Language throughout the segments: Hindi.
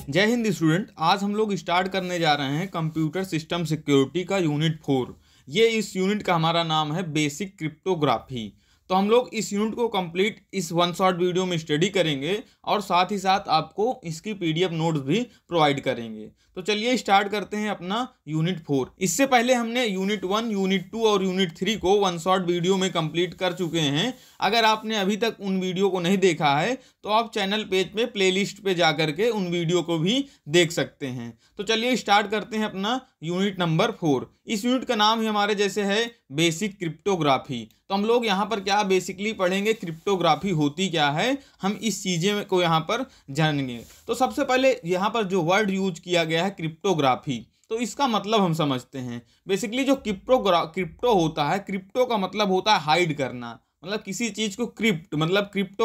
जय हिंद स्टूडेंट। आज हम लोग स्टार्ट करने जा रहे हैं कंप्यूटर सिस्टम सिक्योरिटी का यूनिट 4। ये इस यूनिट का हमारा नाम है बेसिक क्रिप्टोग्राफी। तो हम लोग इस यूनिट को कंप्लीट इस वन शॉट वीडियो में स्टडी करेंगे और साथ ही साथ आपको इसकी पीडीएफ नोट्स भी प्रोवाइड करेंगे। तो चलिए स्टार्ट करते हैं अपना यूनिट 4। इससे पहले हमने यूनिट 1, यूनिट 2 और यूनिट 3 को वन शॉट वीडियो में कंप्लीट कर चुके हैं। अगर आपने अभी तक उन वीडियो को नहीं देखा है तो आप चैनल पेज पे प्लेलिस्ट पे जा करके उन वीडियो को भी देख सकते हैं। तो चलिए स्टार्ट करते हैं अपना यूनिट नंबर 4। इस यूनिट का नाम ही हमारे जैसे है बेसिक क्रिप्टोग्राफी। तो हम लोग यहाँ पर क्या बेसिकली पढ़ेंगे, क्रिप्टोग्राफी होती क्या है, हम इस चीज़ें को यहाँ पर जानेंगे। तो सबसे पहले यहाँ पर जो वर्ड यूज किया गया है क्रिप्टोग्राफी, तो इसका मतलब हम समझते हैं। बेसिकली जो क्रिप्टो होता है, क्रिप्टो का मतलब होता है हाइड करना, मतलब किसी चीज को क्रिप्टो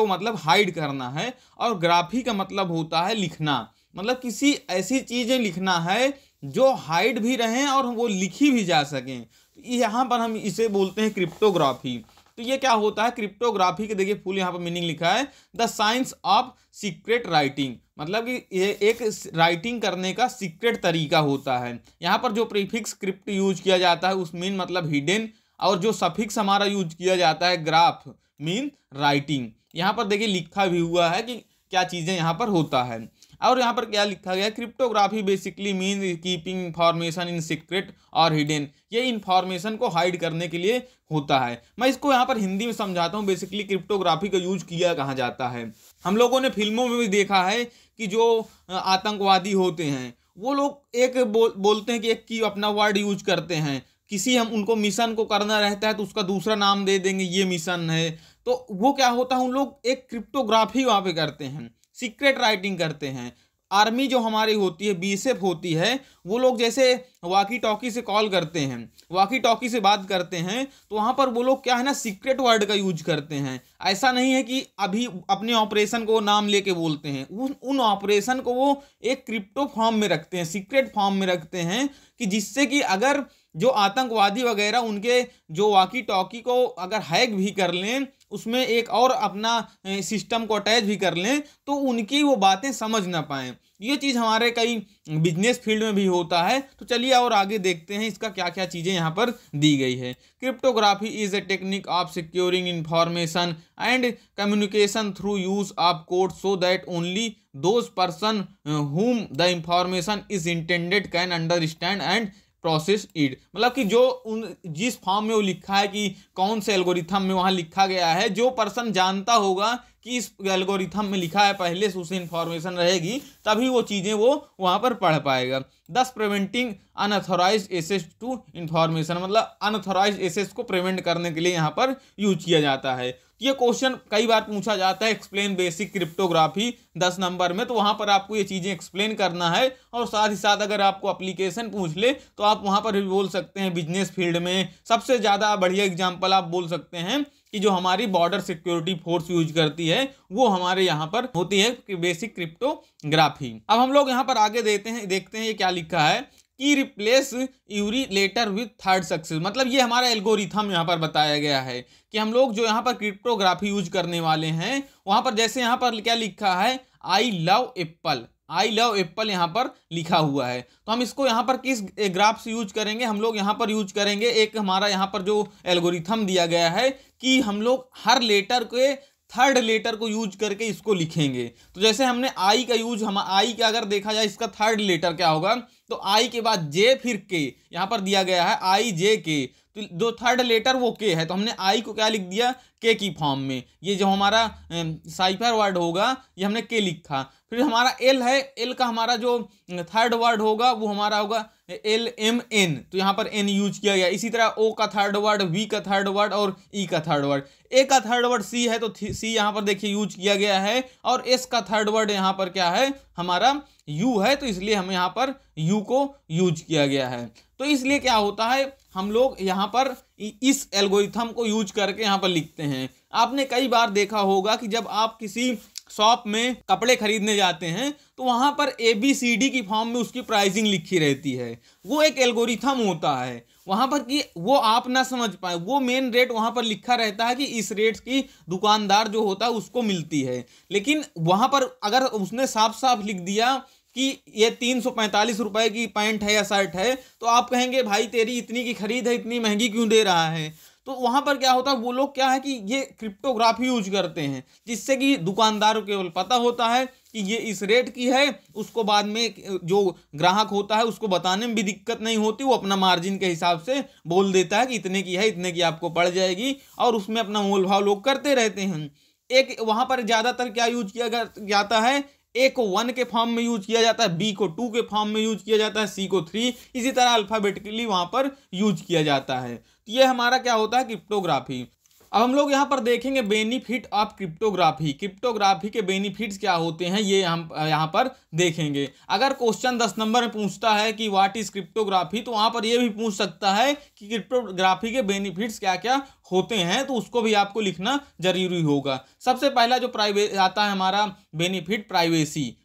मतलब हाइड करना है, और ग्राफी का मतलब होता है लिखना, मतलब किसी ऐसी चीजें लिखना है जो हाइड भी रहें और वो लिखी भी जा सकें। तो यहाँ पर हम इसे बोलते हैं क्रिप्टोग्राफी। तो ये क्या होता है क्रिप्टोग्राफी के, देखिए फुल यहाँ पर मीनिंग लिखा है the science of secret writing, मतलब कि ये एक राइटिंग करने का सीक्रेट तरीका होता है। यहाँ पर जो प्रीफिक्स क्रिप्ट यूज किया जाता है उस मीन मतलब हिडन, और जो सफिक्स हमारा यूज किया जाता है ग्राफ मीन राइटिंग। यहाँ पर देखिए लिखा भी हुआ है कि क्या चीज़ें यहाँ पर होता है। और यहाँ पर क्या लिखा गया, cryptography basically mean keeping information in secret और हिडन। ये इंफॉर्मेशन को हाइड करने के लिए होता है। मैं इसको यहाँ पर हिंदी में समझाता हूँ। बेसिकली क्रिप्टोग्राफी का यूज किया कहाँ जाता है, हम लोगों ने फिल्मों में भी देखा है कि जो आतंकवादी होते हैं वो लोग एक बोलते हैं कि एक की अपना वर्ड यूज करते हैं, किसी हम उनको मिशन को करना रहता है तो उसका दूसरा नाम दे देंगे, ये मिशन है। तो वो क्या होता है, उन लोग एक क्रिप्टोग्राफी वहाँ पे करते हैं, सीक्रेट राइटिंग करते हैं। आर्मी जो हमारी होती है, बीएसएफ होती है, वो लोग जैसे वाकी टॉकी से कॉल करते हैं, वाकी टॉकी से बात करते हैं, तो वहाँ पर वो लोग क्या है ना सीक्रेट वर्ड का यूज करते हैं। ऐसा नहीं है कि अभी अपने ऑपरेशन को नाम लेके बोलते हैं, उन ऑपरेशन को वो एक क्रिप्टो फॉर्म में रखते हैं, सीक्रेट फॉर्म में रखते हैं, कि जिससे कि अगर जो आतंकवादी वगैरह उनके जो वाकी टॉकी को अगर हैक भी कर लें, उसमें एक और अपना सिस्टम को अटैच भी कर लें, तो उनकी वो बातें समझ ना पाएं। ये चीज़ हमारे कई बिजनेस फील्ड में भी होता है। तो चलिए और आगे देखते हैं इसका क्या क्या चीज़ें यहाँ पर दी गई है। Cryptography is a technique of securing information and communication through use of code so that only those person whom the information is intended can understand and process it. मतलब कि जो जिस फॉर्म में वो लिखा है कि कौन से एल्गोरिथम में वहाँ लिखा गया है, जो पर्सन जानता होगा कि इस एल्गोरिथम में लिखा है पहले से उसे इंफॉर्मेशन रहेगी, तभी वो चीज़ें वो वहाँ पर पढ़ पाएगा। Thus preventing unauthorised access to information, मतलब अनऑथोराइज्ड एक्सेस को प्रिवेंट करने के लिए यहाँ पर यूज किया जाता है। ये क्वेश्चन कई बार पूछा जाता है, एक्सप्लेन बेसिक क्रिप्टोग्राफी 10 नंबर में, तो वहाँ पर आपको ये चीज़ें एक्सप्लेन करना है। और साथ ही साथ अगर आपको एप्लीकेशन पूछ ले तो आप वहाँ पर भी बोल सकते हैं। बिजनेस फील्ड में सबसे ज़्यादा बढ़िया एग्जाम्पल आप बोल सकते हैं कि जो हमारी बॉर्डर सिक्योरिटी फोर्स यूज करती है वो हमारे यहाँ पर होती है कि बेसिक क्रिप्टोग्राफी। अब हम लोग यहाँ पर आगे देखते हैं ये क्या लिखा है कि रिप्लेस यूरी लेटर विथ थर्ड सक्सेस, मतलब ये हमारा एल्गोरिथम यहाँ पर बताया गया है कि हम लोग जो यहाँ पर क्रिप्टोग्राफी यूज करने वाले हैं, वहाँ पर जैसे यहाँ पर क्या लिखा है I love Apple, I love Apple यहाँ पर लिखा हुआ है। तो हम इसको यहाँ पर किस ग्राफ से यूज करेंगे, हम लोग यहाँ पर यूज करेंगे एक हमारा यहाँ पर जो एल्गोरिथम दिया गया है कि हम लोग हर लेटर के थर्ड लेटर को यूज करके इसको लिखेंगे। तो जैसे हमने आई का यूज, हम आई का अगर देखा जाए इसका थर्ड लेटर क्या होगा, तो आई के बाद जे फिर के, यहाँ पर दिया गया है आई जे के, तो जो थर्ड लेटर वो के है, तो हमने आई को क्या लिख दिया के की फॉर्म में। ये जो हमारा साइफर वर्ड होगा ये हमने के लिखा। फिर हमारा एल है, एल का हमारा जो थर्ड वर्ड होगा वो हमारा होगा एल एम एन, तो यहाँ पर एन यूज किया गया। इसी तरह ओ का थर्ड वर्ड, वी का थर्ड वर्ड और ई का थर्ड वर्ड। ए का थर्ड वर्ड सी है तो सी यहाँ पर देखिए यूज किया गया है, और एस का थर्ड वर्ड यहाँ पर क्या है हमारा यू है, तो इसलिए हम यहाँ पर यू को यूज किया गया है। तो इसलिए क्या होता है, हम लोग यहाँ पर इस एल्गोरिथम को यूज करके यहाँ पर लिखते हैं। आपने कई बार देखा होगा कि जब आप किसी शॉप में कपड़े खरीदने जाते हैं तो वहां पर ABCD की फॉर्म में उसकी प्राइसिंग लिखी रहती है। वो एक एल्गोरिथम होता है वहां पर कि वो आप ना समझ पाए, वो मेन रेट वहां पर लिखा रहता है कि इस रेट की दुकानदार जो होता है उसको मिलती है। लेकिन वहां पर अगर उसने साफ साफ लिख दिया कि ये 345 रुपए की पैंट है या शर्ट है, तो आप कहेंगे भाई तेरी इतनी की खरीद है, इतनी महंगी क्यों दे रहा है। तो वहां पर क्या होता है, वो लोग क्या है कि ये क्रिप्टोग्राफी यूज करते हैं, जिससे कि दुकानदार को केवल पता होता है कि ये इस रेट की है, उसको बाद में जो ग्राहक होता है उसको बताने में भी दिक्कत नहीं होती, वो अपना मार्जिन के हिसाब से बोल देता है कि इतने की है, इतने की आपको पड़ जाएगी, और उसमें अपना मोल भाव लोग करते रहते हैं। एक वहां पर ज्यादातर क्या यूज किया जाता है, ए को 1 के फॉर्म में यूज किया जाता है, बी को 2 के फॉर्म में यूज किया जाता है, सी को 3, इसी तरह अल्फाबेटिकली वहां पर यूज किया जाता है। तो ये हमारा क्या होता है, क्रिप्टोग्राफी। अब हम लोग यहाँ पर देखेंगे बेनिफिट ऑफ क्रिप्टोग्राफी। क्रिप्टोग्राफी के बेनिफिट्स क्या होते हैं ये हम यहाँ पर देखेंगे। अगर क्वेश्चन 10 नंबर में पूछता है कि व्हाट इज क्रिप्टोग्राफी, तो वहाँ पर ये भी पूछ सकता है कि क्रिप्टोग्राफी के बेनिफिट्स क्या क्या होते हैं, तो उसको भी आपको लिखना जरूरी होगा। सबसे पहला जो आता है हमारा बेनिफिट,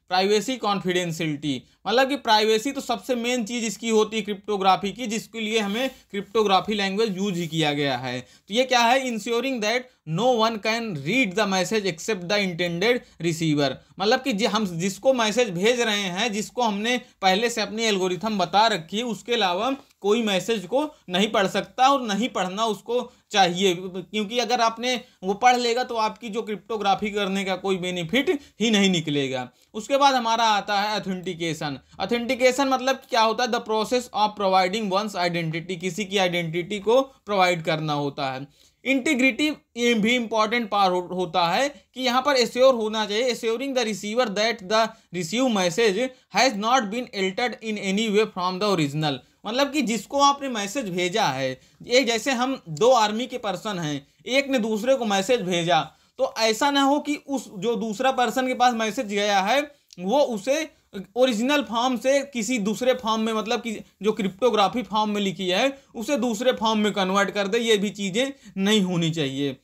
प्राइवेसी कॉन्फिडेंशियलिटी। मतलब कि प्राइवेसी तो सबसे मेन चीज इसकी होती है क्रिप्टोग्राफी की, जिसके लिए हमें क्रिप्टोग्राफी लैंग्वेज यूज ही किया गया है। तो ये क्या है, ensuring that no one can read the message except the intended receiver. मतलब कि हम जिसको मैसेज भेज रहे हैं, जिसको हमने पहले से अपनी एल्गोरिथम बता रखी है, उसके अलावा कोई मैसेज को नहीं पढ़ सकता और नहीं पढ़ना उसको चाहिए, क्योंकि अगर आपने वो पढ़ लेगा तो आपकी जो क्रिप्टोग्राफी करने का कोई बेनिफिट ही नहीं निकलेगा। उसके बाद हमारा आता है ऑथेंटिकेशन। ऑथेंटिकेशन मतलब क्या होता है, the process of providing one's identity, किसी की आइडेंटिटी को प्रोवाइड करना होता है। इंटीग्रिटी भी इंपॉर्टेंट पार्ट होता है कि यहाँ पर एश्योर होना चाहिए, assuring the receiver that the receive message has not been altered in any way from the original. मतलब कि जिसको आपने मैसेज भेजा है, ये जैसे हम दो आर्मी के पर्सन हैं, एक ने दूसरे को मैसेज भेजा, तो ऐसा ना हो कि उस जो दूसरा पर्सन के पास मैसेज गया है वो उसे ओरिजिनल फॉर्म से किसी दूसरे फॉर्म में, मतलब कि जो क्रिप्टोग्राफी फॉर्म में लिखी है उसे दूसरे फॉर्म में कन्वर्ट कर दे, ये भी चीजें नहीं होनी चाहिए।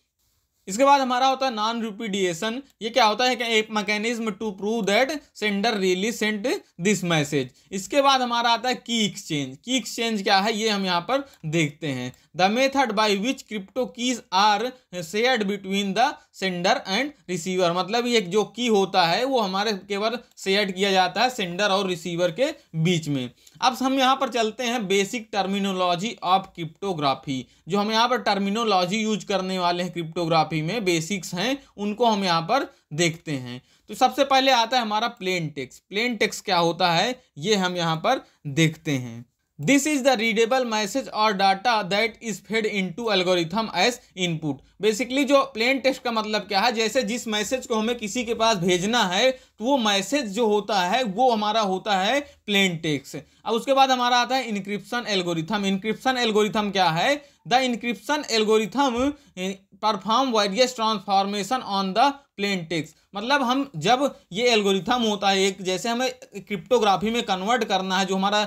इसके बाद हमारा होता है नॉन रिपीडिएशन। ये क्या होता है कि एक mechanism to prove that sender really sent this message. इसके बाद हमारा आता है की एक्सचेंज। की एक्सचेंज क्या है ये हम यहाँ पर देखते हैं। The method by which crypto keys are shared between the sender and receiver. मतलब ये जो की होता है वो हमारे केवल शेयर किया जाता है सेंडर और रिसीवर के बीच में। अब हम यहाँ पर चलते हैं बेसिक टर्मिनोलॉजी ऑफ क्रिप्टोग्राफी। जो हम यहाँ पर टर्मिनोलॉजी यूज करने वाले हैं क्रिप्टोग्राफी में, बेसिक्स हैं, उनको हम यहाँ पर देखते हैं। तो सबसे पहले आता है हमारा प्लेन टेक्स्ट। प्लेन टेक्स्ट क्या होता है ये हम यहाँ पर देखते हैं। This is the readable message और data that is fed into algorithm as input. Basically जो प्लेन टेक्स्ट का मतलब क्या है, जैसे जिस मैसेज को हमें किसी के पास भेजना है तो वो मैसेज जो होता है वो हमारा होता है प्लेन टेक्स्ट। अब उसके बाद हमारा आता है इनक्रिप्शन एल्गोरिथम। इनक्रिप्शन एल्गोरिथम क्या है, the encryption algorithm perform various transformation on the plain text. मतलब हम जब ये एल्गोरिथम होता है, एक जैसे हमें क्रिप्टोग्राफी में कन्वर्ट करना है, जो हमारा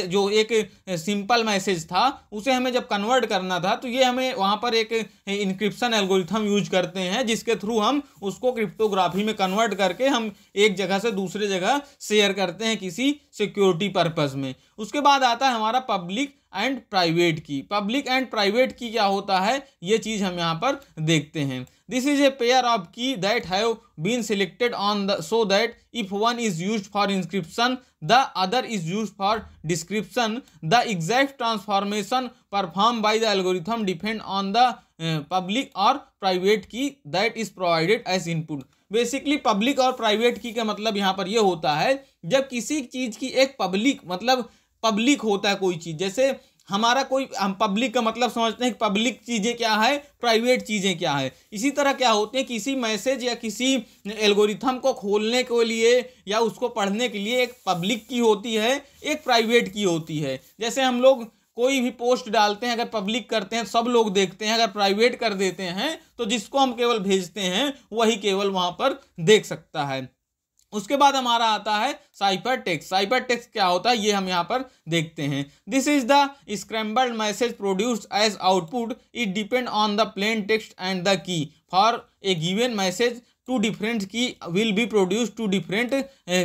जो एक सिंपल मैसेज था उसे हमें जब कन्वर्ट करना था, तो ये हमें वहाँ पर एक इनक्रिप्शन एल्गोरिथम यूज करते हैं, जिसके थ्रू हम उसको क्रिप्टोग्राफी में कन्वर्ट करके हम एक जगह से दूसरे जगह शेयर करते हैं किसी सिक्योरिटी पर्पस में। उसके बाद आता है हमारा पब्लिक एंड प्राइवेट की। पब्लिक एंड प्राइवेट की क्या होता है ये चीज हम यहाँ पर देखते हैं। This is a pair of key that have been selected on the so that if one is used for encryption the other is used for decryption. The exact transformation perform by the algorithm depend on the public और private key that is provided as input. Basically public और प्राइवेट की का मतलब यहाँ पर यह होता है जब किसी चीज की एक पब्लिक, मतलब पब्लिक होता है कोई चीज, जैसे हमारा कोई, हम पब्लिक का मतलब समझते हैं कि पब्लिक चीजें क्या है, प्राइवेट चीजें क्या है। इसी तरह क्या होते हैं, किसी मैसेज या किसी एल्गोरिथम को खोलने के लिए या उसको पढ़ने के लिए एक पब्लिक की होती है, एक प्राइवेट की होती है। जैसे हम लोग कोई भी पोस्ट डालते हैं, अगर पब्लिक करते हैं सब लोग देखते हैं, अगर प्राइवेट कर देते हैं तो जिसको हम केवल भेजते हैं वही केवल वहां पर देख सकता है। उसके बाद हमारा आता है साइफर टेक्स्ट। साइफर टेक्स्ट क्या होता है ये हम यहाँ पर देखते हैं। This is the scrambled message produced as output. It depend on the plain text and the key for a given message. Two different key will be produced two different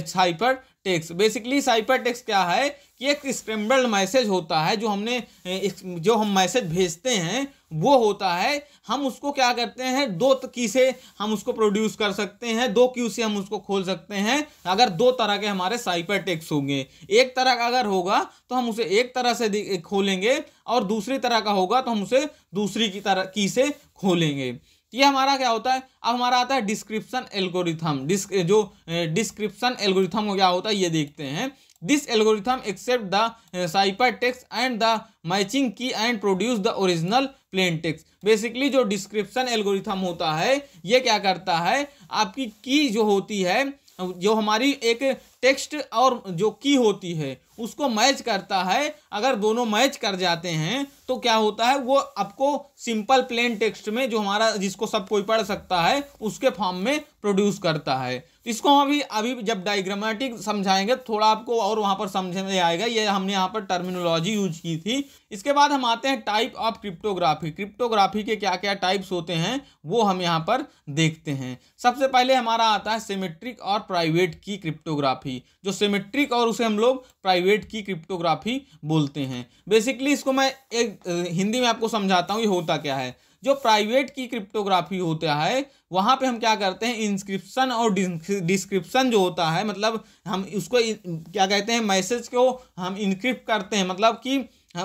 cipher text. Basically cipher text क्या है कि एक स्क्रैम्बल्ड मैसेज होता है जो हम मैसेज भेजते हैं वो होता है। हम उसको क्या करते हैं, दो की से हम उसको प्रोड्यूस कर सकते हैं, दो क्यू से हम उसको खोल सकते हैं। अगर दो तरह के हमारे साइफर टेक्स्ट होंगे, एक तरह का अगर होगा तो हम उसे एक तरह से खोलेंगे और दूसरी तरह का होगा तो हम उसे दूसरी की से खोलेंगे। ये हमारा क्या होता है। अब हमारा आता है डिस्क्रिप्शन एल्गोरिथम। डिस्क्रिप्शन एल्गोरिथम को क्या होता है ये देखते हैं। This algorithm accept the cipher text and the matching key and produce the original plain text. Basically जो डिस्क्रिप्शन एल्गोरिथम होता है ये क्या करता है, आपकी की जो होती है, जो हमारी एक टेक्स्ट और जो की होती है उसको मैच करता है। अगर दोनों मैच कर जाते हैं तो क्या होता है, वो आपको सिंपल प्लेन टेक्स्ट में जो हमारा जिसको सब कोई पढ़ सकता है उसके फॉर्म में प्रोड्यूस करता है। इसको हम अभी जब डायग्रामेटिक समझाएंगे थोड़ा आपको और वहां पर समझ में आएगा। ये हमने यहाँ पर टर्मिनोलॉजी यूज की थी। इसके बाद हम आते हैं टाइप ऑफ क्रिप्टोग्राफी। क्रिप्टोग्राफी के क्या क्या टाइप्स होते हैं वो हम यहाँ पर देखते हैं। सबसे पहले हमारा आता है सिमेट्रिक और प्राइवेट की क्रिप्टोग्राफी। जो सिमेट्रिक और उसे हम लोग प्राइवेट की क्रिप्टोग्राफी बोलते हैं। बेसिकली इसको मैं एक हिंदी में आपको समझाता हूँ ये होता क्या है। जो प्राइवेट की क्रिप्टोग्राफी होता है वहां पे हम क्या करते हैं, इंस्क्रिप्शन और डिस्क्रिप्शन जो होता है, मतलब हम उसको क्या कहते हैं, मैसेज को हम इनक्रिप्ट करते हैं, मतलब कि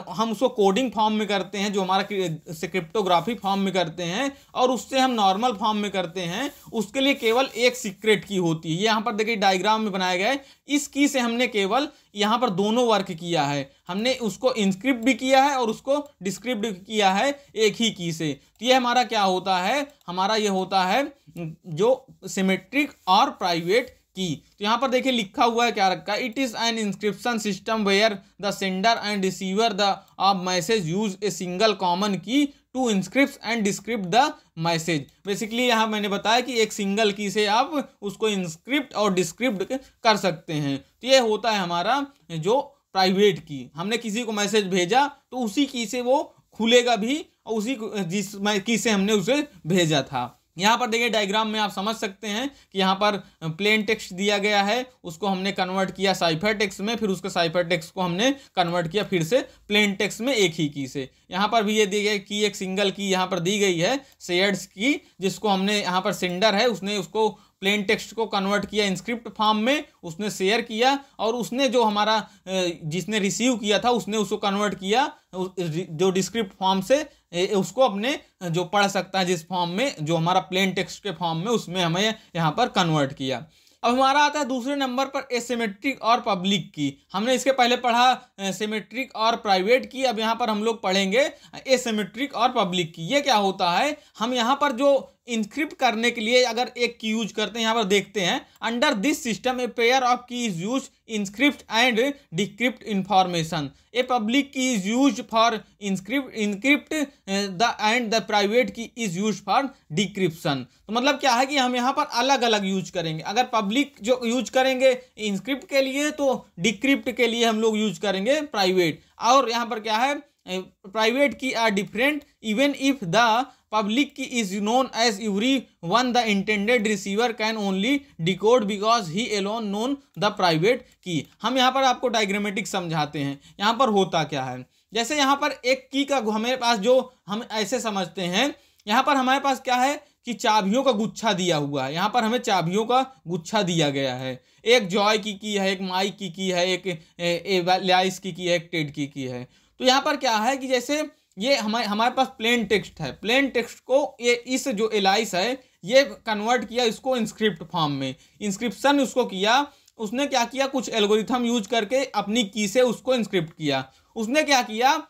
हम उसको कोडिंग फॉर्म में करते हैं जो हमारा क्रिप्टोग्राफी फॉर्म में करते हैं, और उससे हम नॉर्मल फॉर्म में करते हैं। उसके लिए केवल एक सीक्रेट की होती है। यहाँ पर देखिए डायग्राम में बनाया गया है। इस की से हमने केवल यहाँ पर दोनों वर्क किया है। हमने उसको इंस्क्रिप्ट भी किया है और उसको डिस्क्रिप्ट भी किया है एक ही की से। तो ये हमारा क्या होता है, हमारा ये होता है जो सिमेट्रिक और प्राइवेट की। तो यहाँ पर देखिए लिखा हुआ है, क्या रखा है, it is an encryption system where the sender and receiver the of message use a single common key to encrypt and decrypt the message. Basically यहाँ मैंने बताया कि एक सिंगल की से आप उसको इंस्क्रिप्ट और डिस्क्रिप्ट कर सकते हैं। तो ये होता है हमारा जो प्राइवेट की। हमने किसी को मैसेज भेजा तो उसी की से वो खुलेगा भी और उसी जिस की से हमने उसे भेजा था। यहाँ पर देखिए डायग्राम में आप समझ सकते हैं कि यहाँ पर प्लेन टेक्स्ट दिया गया है, उसको हमने कन्वर्ट किया साइफर टेक्स्ट में, फिर उसके साइफर टेक्स्ट को हमने कन्वर्ट किया फिर से प्लेन टेक्स्ट में एक ही की से। यहाँ पर भी ये दी गई की एक सिंगल की यहाँ पर दी गई है शेयर्ड्स की, जिसको हमने यहाँ पर सेंडर है उसने उसको प्लेन टेक्स्ट को कन्वर्ट किया इंस्क्रिप्ट फॉर्म में, उसने शेयर किया, और उसने जो हमारा जिसने रिसीव किया था उसने उसको कन्वर्ट किया जो डिस्क्रिप्ट फॉर्म से उसको अपने जो पढ़ सकता है जिस फॉर्म में, जो हमारा प्लेन टेक्स्ट के फॉर्म में, उसमें हमें यहाँ पर कन्वर्ट किया। अब हमारा आता है दूसरे नंबर पर एसिमेट्रिक और पब्लिक की। हमने इसके पहले पढ़ा सिमेट्रिक और प्राइवेट की, अब यहाँ पर हम लोग पढ़ेंगे एसिमेट्रिक और पब्लिक की। ये क्या होता है, हम यहाँ पर जो इंक्रिप्ट करने के लिए अगर एक की यूज करते हैं, यहाँ पर देखते हैं, under this system a pair of key is use encrypt and decrypt information. A public key is use for encrypt the and the private key is use for decryption. तो मतलब क्या है कि हम यहाँ पर अलग अलग यूज करेंगे। अगर पब्लिक जो यूज करेंगे इंस्क्रिप्ट के लिए तो डिक्रिप्ट के लिए हम लोग यूज करेंगे प्राइवेट। और यहाँ पर क्या है, private key are different even if the public key is known as everyone the intended receiver can only decode because he alone known the private key. हम यहाँ पर आपको डायग्रामेटिक समझाते हैं। यहाँ पर होता क्या है, जैसे यहाँ पर एक की का हमारे पास जो हम ऐसे समझते हैं, यहाँ पर हमारे पास क्या है कि चाबियों का गुच्छा दिया हुआ है। यहाँ पर हमें चाबियों का गुच्छा दिया गया है। एक जॉय की है, एक माइक की है, एक एलाइस की है, एक टेड की है। तो यहाँ पर क्या है कि जैसे ये हमारे पास प्लेन टेक्स्ट है, प्लेन टेक्स्ट को ये इस जो एलाइस है ये कन्वर्ट किया इसको इंस्क्रिप्ट फॉर्म में, इंस्क्रिप्शन उसको किया। उसने क्या किया, कुछ एल्गोरिथम यूज करके अपनी की से उसको इंस्क्रिप्ट किया। उसने क्या किया,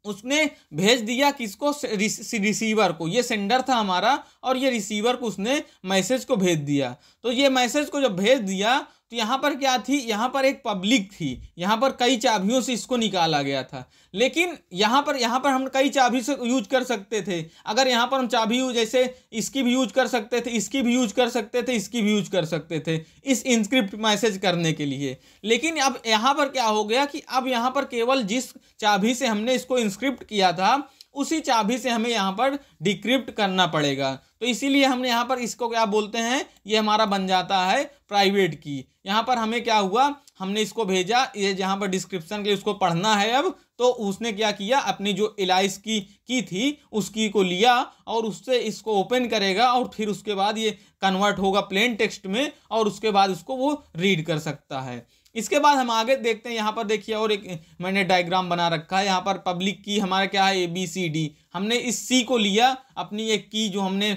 उसने भेज दिया किसको, रिसीवर को। ये सेंडर था हमारा और ये रिसीवर को उसने मैसेज को भेज दिया। तो ये मैसेज को जब भेज दिया तो यहाँ पर क्या थी, यहाँ पर एक पब्लिक थी, यहाँ पर कई चाबियों से इसको निकाला गया था। लेकिन यहाँ पर हम कई चाबी से यूज कर सकते थे। अगर यहाँ पर हम चाबी जैसे इसकी भी यूज कर सकते थे, इसकी भी यूज कर सकते थे, इसकी भी यूज कर सकते थे इस इंस्क्रिप्ट मैसेज करने के लिए। लेकिन अब यहाँ पर क्या हो गया कि अब यहाँ पर केवल जिस चाबी से हमने इसको इंस्क्रिप्ट किया था उसी चाबी से हमें यहाँ पर डिक्रिप्ट करना पड़ेगा। तो इसीलिए हमने यहाँ पर इसको क्या बोलते हैं, ये हमारा बन जाता है प्राइवेट की। यहाँ पर हमें क्या हुआ, हमने इसको भेजा, ये जहाँ पर डिस्क्रिप्शन के लिए उसको पढ़ना है अब, तो उसने क्या किया, अपनी जो एलाइस की थी उस की को लिया और उससे इसको ओपन करेगा और फिर उसके बाद ये कन्वर्ट होगा प्लेन टेक्स्ट में और उसके बाद उसको वो रीड कर सकता है। इसके बाद हम आगे देखते हैं, यहाँ पर देखिए और एक मैंने डायग्राम बना रखा है। यहाँ पर पब्लिक की हमारा क्या है, ABCD। हमने इस सी को लिया, अपनी एक की जो हमने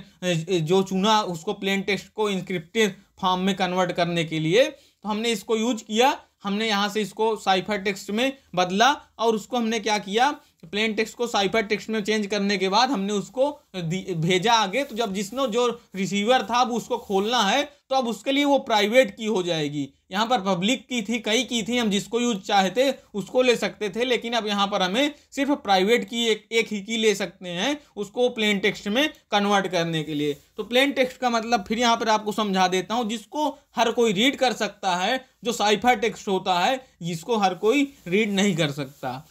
जो चुना उसको प्लेन टेक्स्ट को इंक्रिप्टेड फॉर्म में कन्वर्ट करने के लिए, तो हमने इसको यूज किया। हमने यहाँ से इसको साइफर टेक्स्ट में बदला और उसको हमने क्या किया, प्लेन टेक्स्ट को साइफर टेक्स्ट में चेंज करने के बाद हमने उसको भेजा आगे। तो जब जिसने जो रिसीवर था अब उसको खोलना है तो अब उसके लिए वो प्राइवेट की हो जाएगी। यहाँ पर पब्लिक की थी, कई की थी, हम जिसको यूज चाहते उसको ले सकते थे, लेकिन अब यहाँ पर हमें सिर्फ प्राइवेट की एक ही की ले सकते हैं उसको प्लेन टेक्स्ट में कन्वर्ट करने के लिए। तो प्लेन टेक्स्ट का मतलब फिर यहाँ पर आपको समझा देता हूँ, जिसको हर कोई रीड कर सकता है, जो साइफर टेक्स्ट होता है जिसको हर कोई रीड नहीं कर सकता।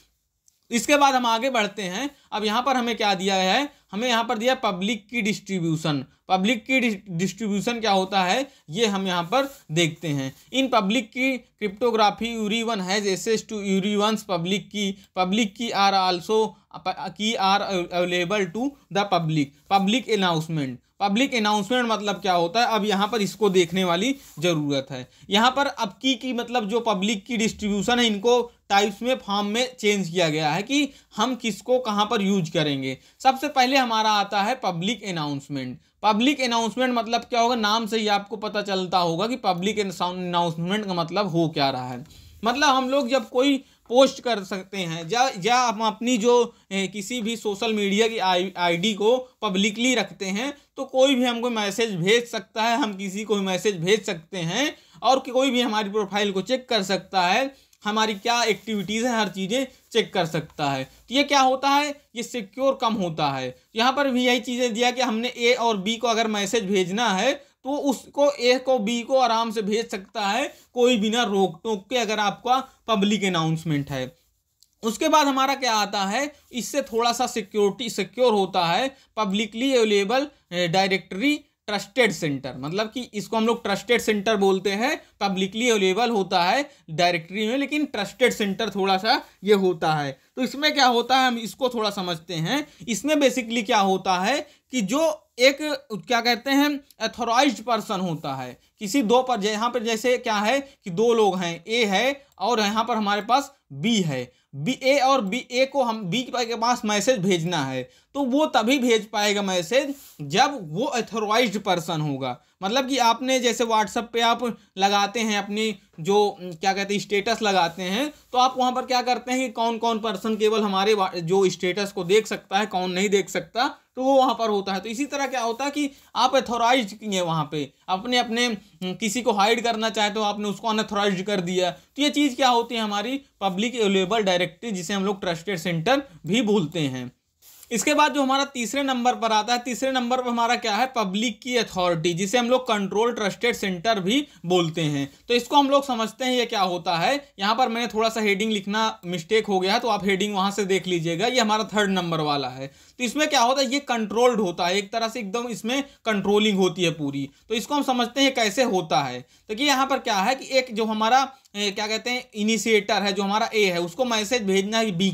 इसके बाद हम आगे बढ़ते हैं। अब यहाँ पर हमें क्या दिया है, हमें यहाँ पर दिया पब्लिक की डिस्ट्रीब्यूशन। पब्लिक की डिस्ट्रीब्यूशन क्या होता है ये हम यहाँ पर देखते हैं। In public key cryptography everyone has access to everyone's public key are also key are available to the public announcement. Public announcement मतलब क्या होता है, अब यहाँ पर इसको देखने वाली ज़रूरत है। यहाँ पर अब की मतलब जो पब्लिक की डिस्ट्रीब्यूशन है, इनको टाइप्स में फॉर्म में चेंज किया गया है कि हम किसको कहाँ पर यूज करेंगे। सबसे पहले हमारा आता है पब्लिक अनाउंसमेंट। पब्लिक अनाउंसमेंट मतलब क्या होगा, नाम से ही आपको पता चलता होगा कि पब्लिक अनाउंसमेंट का मतलब हो क्या रहा है। मतलब हम लोग जब कोई पोस्ट कर सकते हैं या हम अपनी जो किसी भी सोशल मीडिया की आईडी को पब्लिकली रखते हैं, तो कोई भी हमको मैसेज भेज सकता है, हम किसी को मैसेज भेज सकते हैं और कोई भी हमारी प्रोफाइल को चेक कर सकता है, हमारी क्या एक्टिविटीज़ हैं हर चीज़ें चेक कर सकता है। तो ये क्या होता है, ये सिक्योर कम होता है। यहाँ पर भी यही चीज़ें दिया कि हमने ए और बी को अगर मैसेज भेजना है तो उसको ए को बी को आराम से भेज सकता है, कोई बिना रोक टोक के, अगर आपका पब्लिक अनाउंसमेंट है। उसके बाद हमारा क्या आता है, इससे थोड़ा सा सिक्योर होता है publicly available directory trusted centre. मतलब कि इसको हम लोग ट्रस्टेड सेंटर बोलते हैं, पब्लिकली अवेलेबल होता है डायरेक्टरी में, लेकिन ट्रस्टेड सेंटर थोड़ा सा ये होता है। तो इसमें क्या होता है, हम इसको थोड़ा समझते हैं। इसमें बेसिकली क्या होता है कि जो एक क्या कहते हैं अथॉराइज्ड पर्सन होता है, किसी दो पर, यहाँ पर जैसे क्या है कि दो लोग हैं, ए है और यहाँ पर हमारे पास बी है, ए और ए को हम बी के पास मैसेज भेजना है, तो वो तभी भेज पाएगा मैसेज जब वो अथॉराइज्ड पर्सन होगा। मतलब कि आपने जैसे व्हाट्सएप पे आप लगाते हैं अपनी जो क्या कहते हैं स्टेटस लगाते हैं, तो आप वहाँ पर क्या करते हैं कि कौन कौन पर्सन केवल हमारे जो स्टेटस को देख सकता है, कौन नहीं देख सकता, तो वो वहाँ पर होता है। तो इसी तरह क्या होता है कि आप अथॉराइज्ड किए वहाँ पे, अपने किसी को हाइड करना चाहे तो आपने उसको अनअथॉराइज्ड कर दिया। तो ये चीज़ क्या होती है, हमारी पब्लिक अवेलेबल डायरेक्टरी, जिसे हम लोग ट्रस्टेड सेंटर भी बोलते हैं। इसके बाद जो हमारा तीसरे नंबर पर आता है, तीसरे नंबर पर हमारा क्या है, पब्लिक की अथॉरिटी, जिसे हम लोग कंट्रोल ट्रस्टेड सेंटर भी बोलते हैं। तो इसको हम लोग समझते हैं ये क्या होता है। यहाँ पर मैंने थोड़ा सा हेडिंग लिखना मिस्टेक हो गया है, तो आप हेडिंग वहाँ से देख लीजिएगा। ये हमारा थर्ड नंबर वाला है। तो इसमें क्या होता है, ये कंट्रोल्ड होता है, एक तरह से एकदम इसमें कंट्रोलिंग होती है पूरी। तो इसको हम समझते हैं कैसे होता है। तो कि यहाँ पर क्या है कि एक जो हमारा क्या कहते हैं इनिशिएटर है, जो हमारा ए है, उसको मैसेज भेजना है बी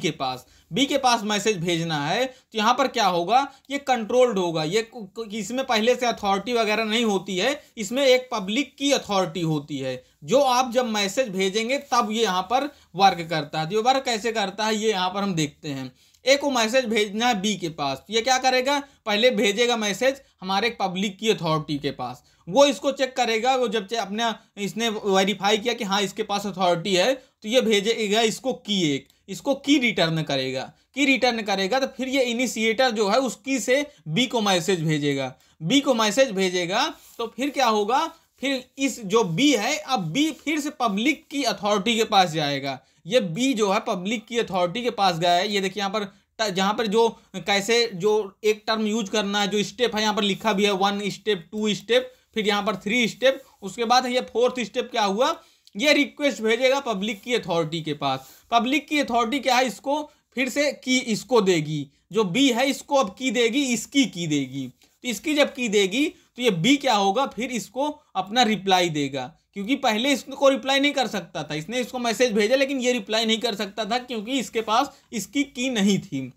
के पास मैसेज भेजना है। तो यहाँ पर क्या होगा, ये कंट्रोल्ड होगा, ये इसमें पहले से अथॉरिटी वगैरह नहीं होती है, इसमें एक पब्लिक की अथॉरिटी होती है, जो आप जब मैसेज भेजेंगे तब ये यहाँ पर वर्क करता है। जो वर्क कैसे करता है ये यहाँ पर हम देखते हैं। ए को मैसेज भेजना है बी के पास, तो ये क्या करेगा, पहले भेजेगा मैसेज हमारे पब्लिक की अथॉरिटी के पास, वो इसको चेक करेगा। वो जब अपने इसने वेरीफाई किया कि हाँ इसके पास अथॉरिटी है, तो ये भेजेगा इसको की रिटर्न करेगा। तो फिर ये इनिशिएटर जो है उसकी से बी को मैसेज भेजेगा। तो फिर क्या होगा, फिर इस जो बी है, अब बी फिर से पब्लिक की अथॉरिटी के पास जाएगा। ये बी जो है पब्लिक की अथॉरिटी के पास गया है। ये देखिए यहाँ पर, जहाँ पर जो कैसे जो एक टर्म यूज करना है, जो स्टेप है यहाँ पर लिखा भी है, 1 स्टेप 2 स्टेप, फिर यहाँ पर 3 स्टेप, उसके बाद ये 4th स्टेप क्या हुआ, ये रिक्वेस्ट भेजेगा पब्लिक की अथॉरिटी के पास। पब्लिक की अथॉरिटी क्या है, इसको फिर से की इसको देगी। जो बी है इसको अब की देगी, इसकी की देगी। तो इसकी जब की देगी तो ये बी क्या होगा, फिर इसको अपना रिप्लाई देगा, क्योंकि पहले इसको रिप्लाई नहीं कर सकता था, इसने इसको मैसेज भेजा लेकिन ये रिप्लाई नहीं कर सकता था क्योंकि इसके पास इसकी की नहीं थी।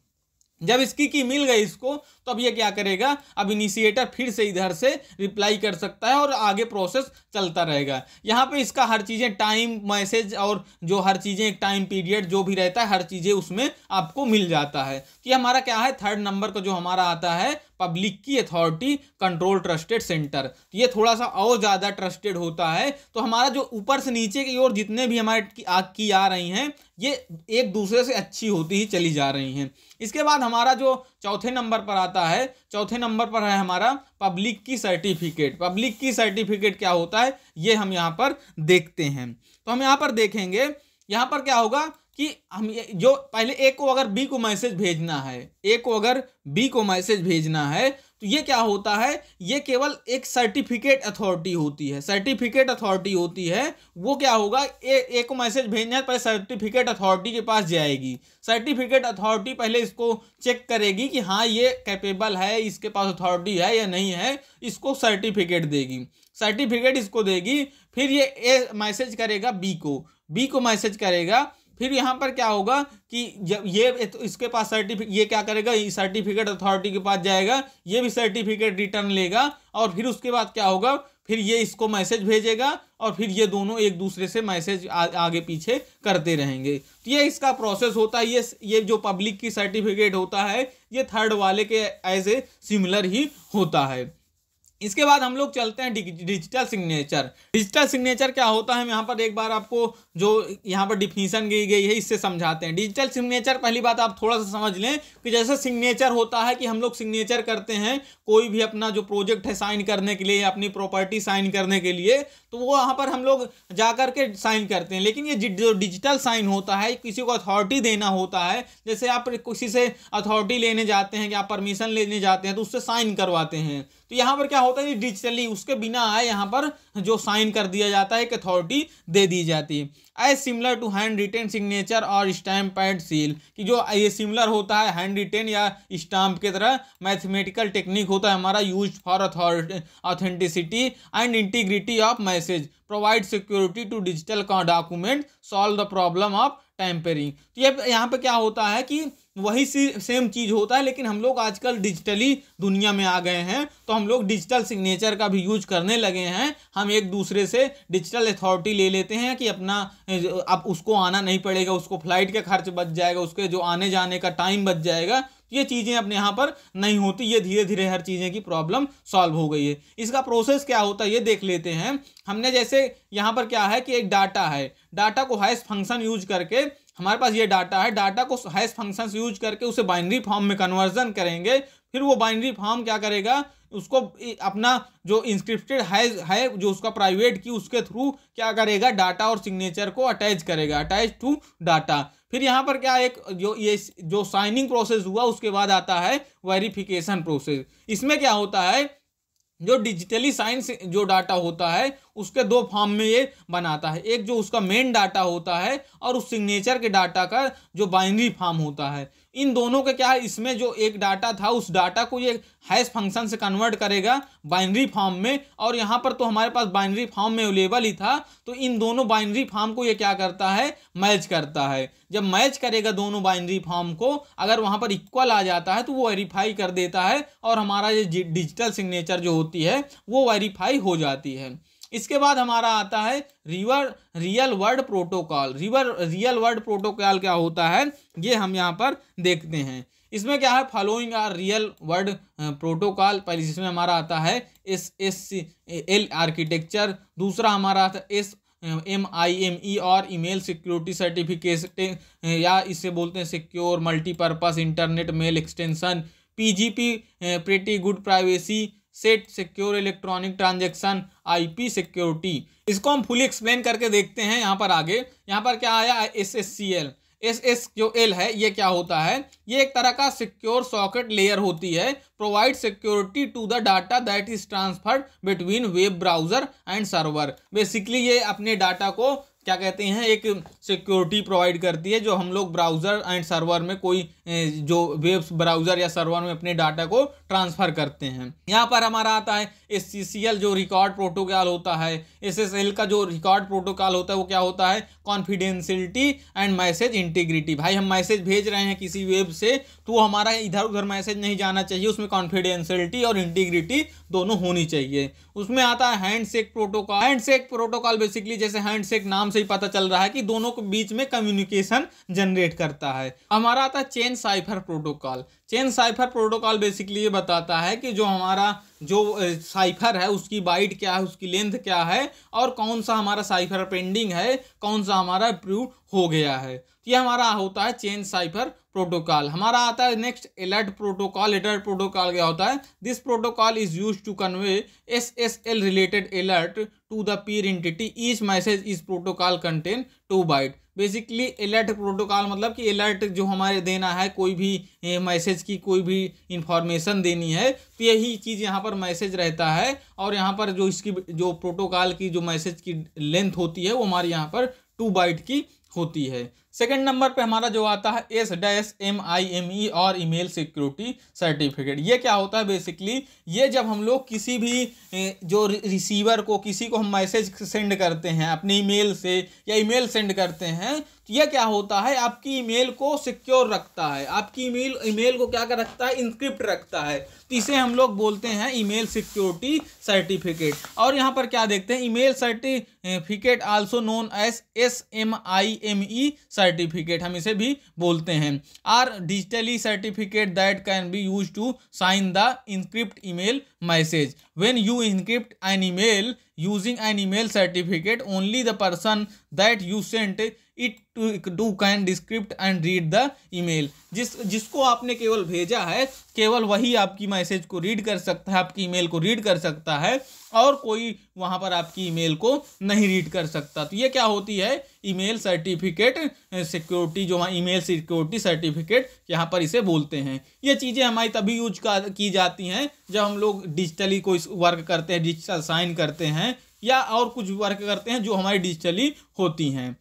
जब इसकी की मिल गई इसको, तो अब ये क्या करेगा, अब इनिशिएटर फिर से इधर से रिप्लाई कर सकता है और आगे प्रोसेस चलता रहेगा। यहाँ पे इसका हर चीज़ें टाइम, मैसेज और जो हर चीज़ें एक टाइम पीरियड जो भी रहता है हर चीज़ें उसमें आपको मिल जाता है। तो ये हमारा क्या है, थर्ड नंबर का जो हमारा आता है पब्लिक की अथॉरिटी कंट्रोल ट्रस्टेड सेंटर। तो ये थोड़ा सा और ज़्यादा ट्रस्टेड होता है। तो हमारा जो ऊपर से नीचे की ओर जितने भी हमारे की आ रही हैं ये एक दूसरे से अच्छी होती ही चली जा रही हैं। इसके बाद हमारा जो चौथे नंबर पर आता है, चौथे नंबर पर है हमारा पब्लिक की सर्टिफिकेट। पब्लिक की सर्टिफिकेट क्या होता है ये हम यहाँ पर देखते हैं। तो हम यहाँ पर देखेंगे, यहाँ पर क्या होगा कि हम जो पहले ए को अगर बी को मैसेज भेजना है, ए को अगर बी को मैसेज भेजना है तो ये क्या होता है, ये केवल एक सर्टिफिकेट अथॉरिटी होती है। सर्टिफिकेट अथॉरिटी होती है वो क्या होगा, ए को मैसेज भेजना है पहले सर्टिफिकेट अथॉरिटी के पास जाएगी। सर्टिफिकेट अथॉरिटी पहले इसको चेक करेगी कि हाँ ये कैपेबल है, इसके पास अथॉरिटी है या नहीं है, इसको सर्टिफिकेट देगी। सर्टिफिकेट इसको देगी, फिर ये ए मैसेज करेगा बी को मैसेज करेगा। फिर यहाँ पर क्या होगा कि जब ये तो इसके पास ये क्या करेगा, सर्टिफिकेट अथॉरिटी के पास जाएगा, ये भी सर्टिफिकेट रिटर्न लेगा और फिर उसके बाद क्या होगा, फिर ये इसको मैसेज भेजेगा और फिर ये दोनों एक दूसरे से मैसेज आगे पीछे करते रहेंगे। तो ये इसका प्रोसेस होता है। ये जो पब्लिक की सर्टिफिकेट होता है ये थर्ड वाले के एज ए सिमिलर ही होता है। इसके बाद हम लोग चलते हैं डिजिटल सिग्नेचर। डिजिटल सिग्नेचर क्या होता है, हम यहाँ पर एक बार आपको जो यहाँ पर डिफिनीशन दी गई है इससे समझाते हैं। डिजिटल सिग्नेचर पहली बात आप थोड़ा सा समझ लें कि जैसे सिग्नेचर होता है कि हम लोग सिग्नेचर करते हैं कोई भी अपना जो प्रोजेक्ट है साइन करने के लिए, अपनी प्रॉपर्टी साइन करने के लिए, तो वो वहाँ पर हम लोग जा करके साइन करते हैं। लेकिन ये जो डिजिटल साइन होता है किसी को अथॉरिटी देना होता है, जैसे आप किसी से अथॉरिटी लेने जाते हैं कि आप परमिशन लेने जाते हैं तो उससे साइन करवाते हैं, तो यहाँ पर क्या होता है डिजिटली उसके बिना आए यहाँ पर जो साइन कर दिया जाता है एक अथॉरिटी दे दी जाती है। As similar to handwritten signature और स्टैम्प पैड सील, कि जो ये सिमिलर होता है हैंड रिटेन या स्टाम्प की तरह, मैथमेटिकल टेक्निक होता है हमारा use for authenticity and integrity of message, provide security to digital document, solve the problem of tampering. तो ये यहाँ पे क्या होता है कि वही सेम चीज़ होता है, लेकिन हम लोग आजकल डिजिटली दुनिया में आ गए हैं तो हम लोग डिजिटल सिग्नेचर का भी यूज करने लगे हैं। हम एक दूसरे से डिजिटल अथॉरिटी ले लेते हैं कि अपना अब उसको आना नहीं पड़ेगा, उसको फ्लाइट का खर्च बच जाएगा, उसके जो आने जाने का टाइम बच जाएगा। ये चीज़ें अपने यहाँ पर नहीं होती, ये धीरे धीरे हर चीज़ें की प्रॉब्लम सॉल्व हो गई है। इसका प्रोसेस क्या होता है ये देख लेते हैं। हमने जैसे यहाँ पर क्या है कि एक डाटा है, डाटा को हैश फंक्शन यूज करके हमारे पास ये डाटा है, डाटा को हैश फंक्शन से यूज करके उसे बाइनरी फॉर्म में कन्वर्जन करेंगे। फिर वो बाइनरी फॉर्म क्या करेगा, उसको अपना जो इंस्क्रिप्टेड है जो उसका प्राइवेट की उसके थ्रू क्या करेगा, डाटा और सिग्नेचर को अटैच करेगा, अटैच टू डाटा। फिर यहाँ पर क्या एक जो साइनिंग प्रोसेस हुआ उसके बाद आता है वेरिफिकेशन प्रोसेस। इसमें क्या होता है, जो डिजिटली साइन जो डाटा होता है उसके दो फॉर्म में ये बनाता है, एक जो उसका मेन डाटा होता है और उस सिग्नेचर के डाटा का जो बाइनरी फॉर्म होता है। इन दोनों के क्या है, इसमें जो एक डाटा था उस डाटा को ये हैश फंक्शन से कन्वर्ट करेगा बाइनरी फॉर्म में, और यहाँ पर तो हमारे पास बाइनरी फॉर्म में अवेलेबल ही था, तो इन दोनों बाइनरी फॉर्म को ये क्या करता है, मैच करता है। जब मैच करेगा दोनों बाइनरी फॉर्म को, अगर वहाँ पर इक्वल आ जाता है तो वो वेरीफाई कर देता है और हमारा ये डिजिटल सिग्नेचर जो होती है वो वेरीफाई हो जाती है। इसके बाद हमारा आता है real world protocol. Real world protocol क्या होता है ये हम यहाँ पर देखते हैं। इसमें क्या है, following are real world protocol. पहले जिसमें हमारा आता है SSL आर्किटेक्चर, दूसरा हमारा आता है MIME और ईमेल सिक्योरिटी सर्टिफिकेट, या इससे बोलते हैं secure multipurpose internet mail extension, PGP pretty good privacy, set secure electronic transaction, IP security. इसको हम फुली एक्सप्लेन करके देखते हैं। यहाँ पर आगे यहाँ पर क्या आया, SSCL। जो L है ये क्या होता है, ये एक तरह का सिक्योर सॉकेट लेयर होती है, provide security to the data that is transferred between web browser and server. Basically ये अपने डाटा को क्या कहते हैं, एक सिक्योरिटी प्रोवाइड करती है जो हम लोग ब्राउजर एंड सर्वर में कोई जो वेब ब्राउज़र या सर्वर में अपने डाटा को ट्रांसफ़र करते हैं। यहाँ पर हमारा आता है SCCL जो रिकॉर्ड प्रोटोकॉल होता है। SSL का जो रिकॉर्ड प्रोटोकॉल होता है वो क्या होता है, कॉन्फिडेंशियलिटी एंड मैसेज इंटीग्रिटी। भाई हम मैसेज भेज रहे हैं किसी वेब से तो हमारा इधर उधर मैसेज नहीं जाना चाहिए, उसमें कॉन्फिडेंशियलिटी और इंटीग्रिटी दोनों होनी चाहिए। उसमें आता है handshake protocol. Handshake protocol basically जैसे हैंडशेक नाम से ही पता चल रहा है कि दोनों के बीच में कम्युनिकेशन जनरेट करता है। हमारा आता है chain cipher protocol. Chain cipher protocol basically ये बताता है कि जो हमारा जो साइफर है उसकी बाइट क्या है, उसकी लेंथ क्या है और कौन सा हमारा साइफर पेंडिंग है, कौन सा हमारा अप्रूव हो गया है। ये हमारा होता है चेन साइफर प्रोटोकॉल। हमारा आता है next alert protocol. Alert protocol क्या होता है, this protocol is used to convey SSL related alert to the peer entity, each message is protocol contain 2 byte. Basically alert protocol मतलब कि अलर्ट जो हमारे देना है, कोई भी मैसेज की कोई भी इंफॉर्मेशन देनी है तो यही चीज़ यहाँ पर मैसेज रहता है। और यहाँ पर जो इसकी जो प्रोटोकॉल की जो मैसेज की लेंथ होती है वो हमारी यहाँ पर 2 बाइट की होती है। सेकंड नंबर पे हमारा जो आता है SMIME और ईमेल सिक्योरिटी सर्टिफिकेट। ये क्या होता है, बेसिकली ये जब हम लोग किसी भी जो रिसीवर को किसी को हम मैसेज सेंड करते हैं अपने ईमेल से या ईमेल सेंड करते हैं तो यह क्या होता है, आपकी ईमेल को सिक्योर रखता है, आपकी ईमेल को क्या कर रखता है, इंक्रिप्ट रखता है। तो इसे हम लोग बोलते हैं ईमेल सिक्योरिटी सर्टिफिकेट। और यहाँ पर क्या देखते हैं, email certificate also known as SMIME certificate हम इसे भी बोलते हैं। Are digitally certificate that can be use to sign the encrypt email message. When you encrypt an email using an email certificate only the person that you sent it to can decrypt and read the email. जिसको आपने केवल भेजा है केवल वही आपकी मैसेज को रीड कर सकता है, आपकी ईमेल को रीड कर सकता है और कोई वहाँ पर आपकी ईमेल को नहीं रीड कर सकता। तो ये क्या होती है, ईमेल सर्टिफिकेट सिक्योरिटी, जो ईमेल सिक्योरिटी सर्टिफिकेट यहाँ पर इसे बोलते हैं। ये चीज़ें हमारी तभी यूज की जाती हैं जब हम लोग डिजिटली कोई वर्क करते हैं, डिजिटल साइन करते हैं या और कुछ वर्क करते हैं जो हमारी डिजिटली होती हैं।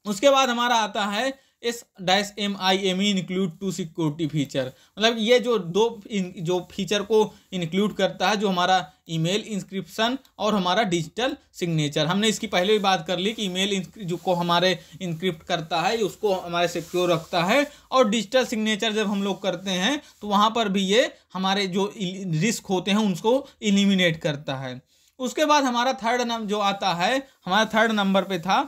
उसके बाद हमारा आता है SMIME include to security feature. मतलब ये जो फीचर को इंक्लूड करता है जो हमारा ईमेल इंस्क्रिप्शन और हमारा डिजिटल सिग्नेचर। हमने इसकी पहले भी बात कर ली कि ईमेल जो को हमारे इंक्रिप्ट करता है उसको हमारे सिक्योर रखता है और डिजिटल सिग्नेचर जब हम लोग करते हैं तो वहाँ पर भी ये हमारे जो रिस्क होते हैं उनको एलिमिनेट करता है। उसके बाद हमारा हमारा थर्ड नंबर पे था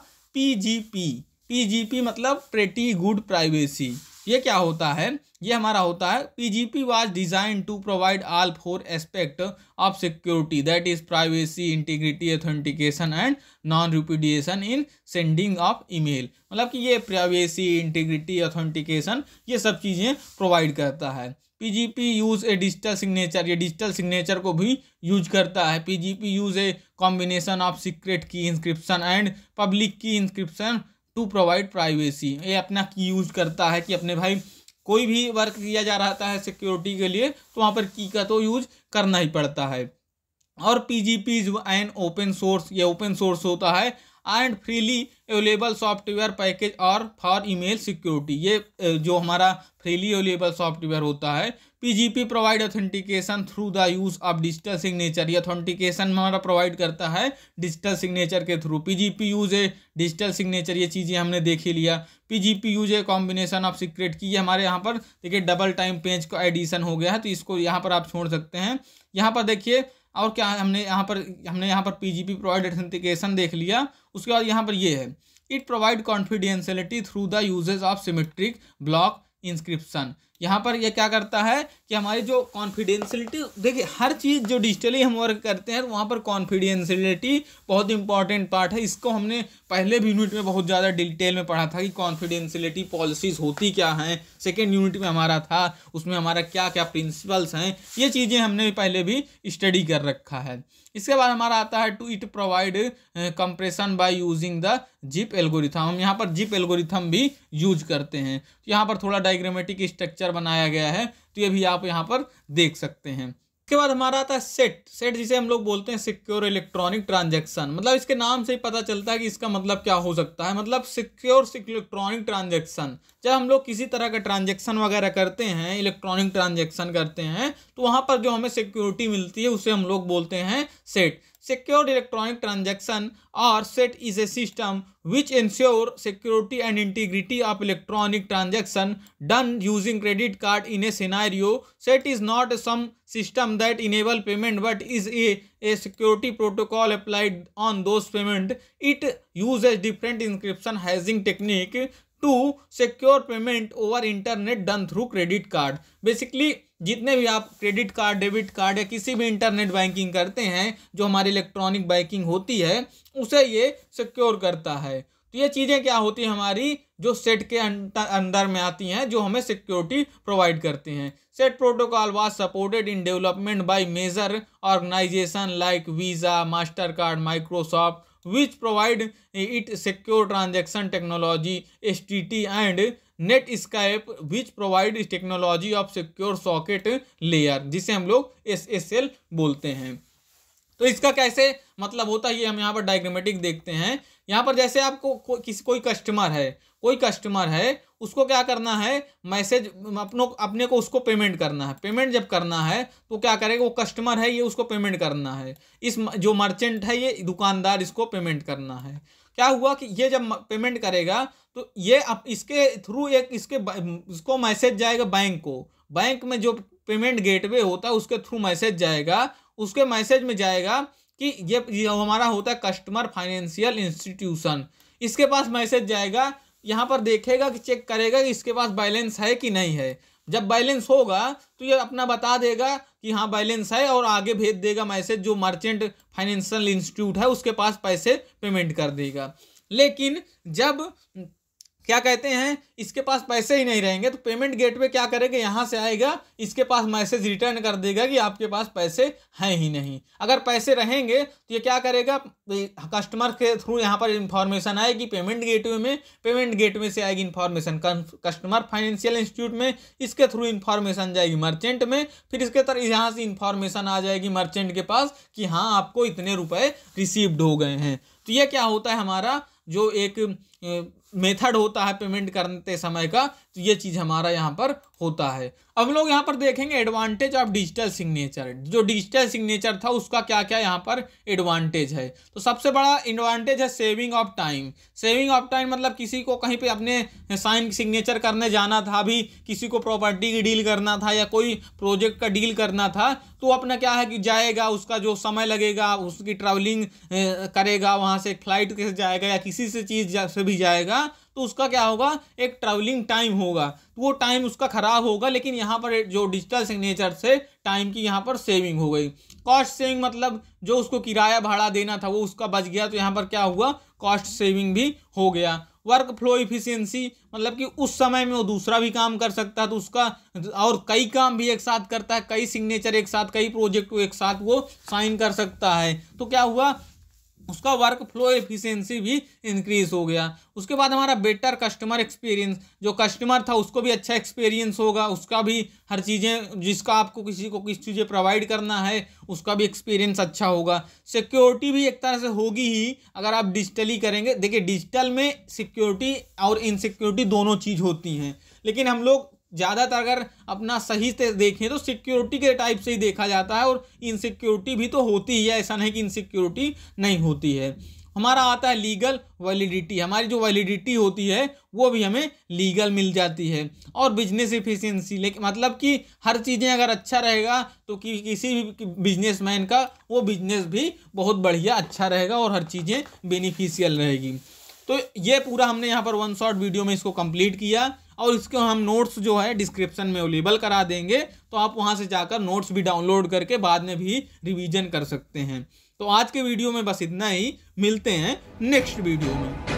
PGP मतलब प्रेटी गुड प्राइवेसी। ये क्या होता है, ये हमारा होता है PGP was design to provide all 4 aspect of security that is privacy, integrity, authentication and non repudiation in sending of email. मतलब कि ये प्राइवेसी, इंटीग्रिटी, ऑथेंटिकेशन ये सब चीज़ें प्रोवाइड करता है। PGP यूज ए डिजिटल सिग्नेचर, ये डिजिटल सिग्नेचर को भी यूज करता है। PGP use a combination of secret की इंस्क्रिप्शन एंड पब्लिक की इंस्क्रिप्शन टू प्रोवाइड प्राइवेसी। ये अपना की यूज करता है कि अपने भाई कोई भी वर्क किया जा रहा है सिक्योरिटी के लिए तो वहाँ पर की का तो यूज करना ही पड़ता है। और PGP is an open source, ये ओपन सोर्स होता है and freely available software package और फॉर ईमेल सिक्योरिटी। ये जो हमारा फ्रीली अवेलेबल सॉफ्टवेयर होता है। PGP provide authentication through the use of digital signature, ये ऑथेंटिकेशन हमारा प्रोवाइड करता है डिजिटल सिग्नेचर के थ्रू। PGP यूज ए डिजिटल सिग्नेचर, ये चीज़ें हमने देख ही लिया। PGP use a combination of secret की, ये हमारे यहाँ पर देखिए डबल टाइम पेज का एडिशन हो गया है तो इसको यहाँ पर आप छोड़ सकते हैं। यहाँ पर देखिए और क्या हमने यहाँ पर PGP प्रोवाइड ऑथेंटिकेशन देख लिया। उसके बाद यहाँ पर ये है it provide confidentiality through the uses of symmetric block inscription. यहाँ पर ये क्या करता है कि हमारी जो कॉन्फिडेंशियलिटी, देखिए हर चीज़ जो डिजिटली हम वर्क करते हैं तो वहाँ पर कॉन्फिडेंशियलिटी बहुत इंपॉर्टेंट पार्ट है। इसको हमने पहले भी यूनिट में बहुत ज़्यादा डिटेल में पढ़ा था कि कॉन्फिडेंशियलिटी पॉलिसीज़ होती क्या हैं। सेकेंड यूनिट में हमारा था, उसमें हमारा क्या क्या प्रिंसिपल्स हैं, ये चीज़ें हमने पहले भी स्टडी कर रखा है। इसके बाद हमारा आता है to it provide compression by using the zip algorithm. हम यहाँ पर जिप एल्गोरिथम भी यूज करते हैं। यहाँ पर थोड़ा डायग्रामेटिक स्ट्रक्चर बनाया गया है तो ये भी आप यहाँ पर देख सकते हैं। इसके बाद हमारा आता है सेट। सेट जिसे हम लोग बोलते हैं सिक्योर इलेक्ट्रॉनिक ट्रांजैक्शन। मतलब इसके नाम से ही पता चलता है कि इसका मतलब क्या हो सकता है। मतलब सिक्योर इलेक्ट्रॉनिक ट्रांजैक्शन, जब हम लोग किसी तरह का ट्रांजैक्शन वगैरह करते हैं, इलेक्ट्रॉनिक ट्रांजैक्शन करते हैं, तो वहाँ पर जो हमें सिक्योरिटी मिलती है उसे हम लोग बोलते हैं set. Secured electronic transaction or SET is a system which ensure security and integrity of electronic transaction done using credit card in a scenario. SET is not some system that enable payment but is a security protocol applied on those payment. It uses different encryption hashing technique to secure payment over internet done through credit card. Basically जितने भी आप क्रेडिट कार्ड, डेबिट कार्ड या किसी भी इंटरनेट बैंकिंग करते हैं, जो हमारी इलेक्ट्रॉनिक बैंकिंग होती है, उसे ये सिक्योर करता है। तो ये चीज़ें क्या होती हैं हमारी, जो सेट के अंदर में आती हैं, जो हमें सिक्योरिटी प्रोवाइड करते हैं। Set protocol was supported in development by major organisation like Visa, Mastercard, Microsoft, which provide it secure transaction technology, STT and Netscape which provide technology of secure socket layer, जिसे हम लोग SSL बोलते हैं। तो इसका कैसे मतलब होता है ये हम यहाँ पर डायग्रामेटिक देखते हैं। यहाँ पर जैसे आपको कोई कस्टमर है, उसको क्या करना है, मैसेज अपने को उसको पेमेंट करना है। पेमेंट जब करना है तो क्या करेगा, वो कस्टमर है, ये उसको पेमेंट करना है। इस जो मर्चेंट है, ये दुकानदार, इसको पेमेंट करना है। क्या हुआ कि ये जब पेमेंट करेगा तो ये अब इसके थ्रू इसको मैसेज जाएगा बैंक को। बैंक में जो पेमेंट गेटवे होता है उसके थ्रू मैसेज जाएगा। उसके मैसेज में जाएगा कि ये हमारा होता है कस्टमर फाइनेंशियल इंस्टीट्यूशन। इसके पास मैसेज जाएगा, यहाँ पर देखेगा कि चेक करेगा कि इसके पास बैलेंस है कि नहीं है। जब बैलेंस होगा तो ये अपना बता देगा कि हाँ बैलेंस है, और आगे भेज देगा मैसेज, जो मर्चेंट फाइनेंशियल इंस्टीट्यूट है उसके पास पैसे पेमेंट कर देगा। लेकिन जब क्या कहते हैं, इसके पास पैसे ही नहीं रहेंगे तो पेमेंट गेटवे क्या करेगा, यहाँ से आएगा, इसके पास मैसेज रिटर्न कर देगा कि आपके पास पैसे हैं ही नहीं। अगर पैसे रहेंगे तो ये क्या करेगा, कस्टमर के थ्रू यहाँ पर इंफॉर्मेशन आएगी पेमेंट गेटवे में, पेमेंट गेटवे से आएगी इंफॉर्मेशन कस्टमर फाइनेंशियल इंस्टीट्यूट में, इसके थ्रू इंफॉर्मेशन जाएगी मर्चेंट में, फिर इसके तरह यहाँ से इंफॉर्मेशन आ जाएगी मर्चेंट के पास कि हाँ आपको इतने रुपए रिसीव्ड हो गए हैं। तो ये क्या होता है, हमारा जो एक मेथड होता है पेमेंट करते समय का, तो ये चीज़ हमारा यहाँ पर होता है। अब लोग यहाँ पर देखेंगे एडवांटेज ऑफ डिजिटल सिग्नेचर। जो डिजिटल सिग्नेचर था उसका क्या क्या यहाँ पर एडवांटेज है। तो सबसे बड़ा एडवांटेज है saving of time. Saving of time मतलब किसी को कहीं पे अपने साइन सिग्नेचर करने जाना था, अभी किसी को प्रॉपर्टी की डील करना था या कोई प्रोजेक्ट का डील करना था, तो अपना क्या है कि जाएगा, उसका जो समय लगेगा, उसकी ट्रैवलिंग करेगा, वहाँ से फ्लाइट से जाएगा या किसी से चीज़ से भी जाएगा, तो उसका क्या होगा, एक ट्रैवलिंग टाइम होगा, तो वो टाइम उसका खराब होगा। लेकिन यहाँ पर जो डिजिटल सिग्नेचर से टाइम की यहाँ पर सेविंग हो गई। कॉस्ट सेविंग मतलब जो उसको किराया भाड़ा देना था वो उसका बच गया, तो यहाँ पर क्या हुआ, कॉस्ट सेविंग भी हो गया। वर्क फ्लो इफिशियंसी मतलब कि उस समय में वो दूसरा भी काम कर सकता है, तो उसका और कई काम भी एक साथ करता है, कई सिग्नेचर एक साथ, कई प्रोजेक्ट को एक साथ वो साइन कर सकता है। तो क्या हुआ, उसका वर्क फ्लो एफिशिएंसी भी इंक्रीज हो गया। उसके बाद हमारा बेटर कस्टमर एक्सपीरियंस, जो कस्टमर था उसको भी अच्छा एक्सपीरियंस होगा, उसका भी हर चीज़ें, जिसका आपको किसी को किस चीज़ें प्रोवाइड करना है उसका भी एक्सपीरियंस अच्छा होगा। सिक्योरिटी भी एक तरह से होगी ही अगर आप डिजिटली करेंगे। देखिए डिजिटल में सिक्योरिटी और इनसिक्योरिटी दोनों चीज़ होती हैं, लेकिन हम लोग ज़्यादातर अगर अपना सही से देखें तो सिक्योरिटी के टाइप से ही देखा जाता है, और इनसिक्योरिटी भी तो होती ही है, ऐसा नहीं कि इनसिक्योरिटी नहीं होती है। हमारा आता है लीगल वैलिडिटी। हमारी जो वैलिडिटी होती है वो भी हमें लीगल मिल जाती है। और बिजनेस एफिशिएंसी, लेकिन मतलब कि हर चीज़ें अगर अच्छा रहेगा तो किसी भी बिजनेसमैन का वो बिजनेस भी बहुत बढ़िया अच्छा रहेगा और हर चीज़ें बेनिफिशियल रहेगी। तो ये पूरा हमने यहाँ पर वन शॉट वीडियो में इसको कंप्लीट किया, और इसको हम नोट्स जो है डिस्क्रिप्शन में अवेलेबल करा देंगे, तो आप वहाँ से जाकर नोट्स भी डाउनलोड करके बाद में भी रिवीजन कर सकते हैं। तो आज के वीडियो में बस इतना ही, मिलते हैं नेक्स्ट वीडियो में।